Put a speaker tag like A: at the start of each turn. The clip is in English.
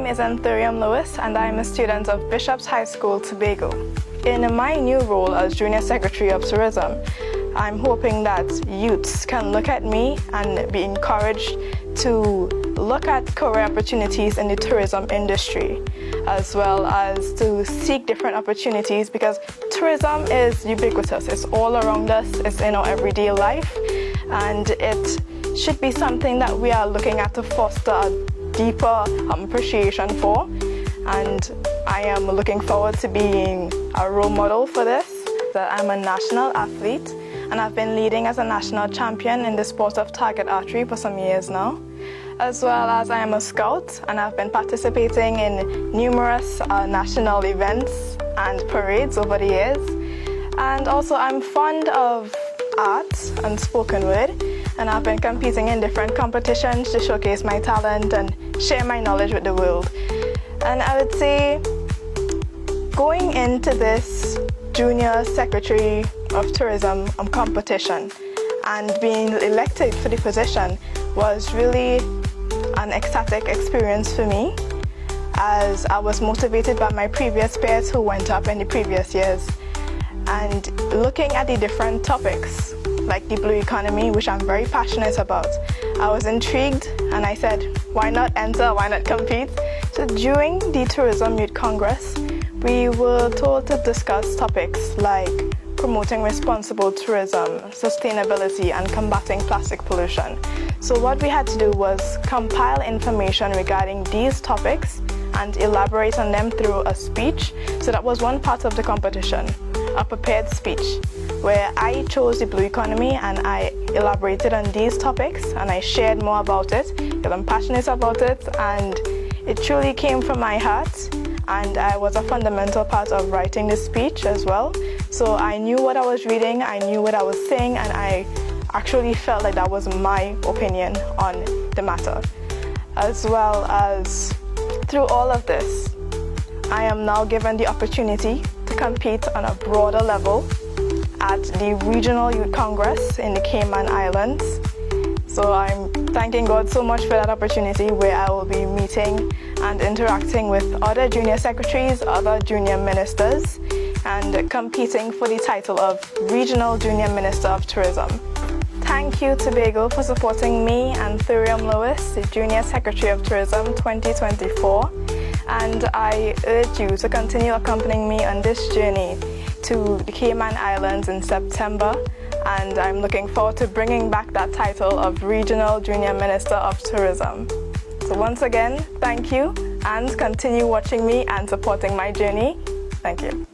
A: name is Anthurium Lewis and I am a student of Bishop's High School, Tobago. In my new role as Junior Secretary of Tourism, I'm hoping that youths can look at me and be encouraged to look at career opportunities in the tourism industry, as well as to seek different opportunities, because tourism is ubiquitous. It's all around us, it's in our everyday life, and it should be something that we are looking at to foster a deeper appreciation for. And I am looking forward to being a role model for this. That I'm a national athlete and I've been leading as a national champion in the sport of target archery for some years now. As well as I am a scout and I've been participating in numerous national events and parades over the years. And also I'm fond of art and spoken word, and I've been competing in different competitions to showcase my talent and share my knowledge with the world. And I would say going into this Junior Secretary of Tourism competition and being elected for the position was really an ecstatic experience for me, as I was motivated by my previous peers who went up in the previous years. And looking at the different topics, like the blue economy, which I'm very passionate about, I was intrigued and I said, why not enter, why not compete? So during the Tourism Youth Congress, we were told to discuss topics like promoting responsible tourism, sustainability, and combating plastic pollution. So what we had to do was compile information regarding these topics and elaborate on them through a speech. So that was one part of the competition, a prepared speech, where I chose the blue economy and I elaborated on these topics and I shared more about it because I'm passionate about it, and it truly came from my heart, and I was a fundamental part of writing this speech as well. So I knew what I was reading, I knew what I was saying, and I actually felt like that was my opinion on the matter. As well as through all of this, I am now given the opportunity to compete on a broader level at the Regional Youth Congress in the Cayman Islands. So I'm thanking God so much for that opportunity, where I will be meeting and interacting with other junior secretaries, other junior ministers, and competing for the title of Regional Junior Minister of Tourism. Thank you, Tobago, for supporting me and Anthurium Lewis, the Junior Secretary of Tourism 2024. And I urge you to continue accompanying me on this journey to the Cayman Islands in September. And I'm looking forward to bringing back that title of Regional Junior Minister of Tourism. So once again, thank you, and continue watching me and supporting my journey. Thank you.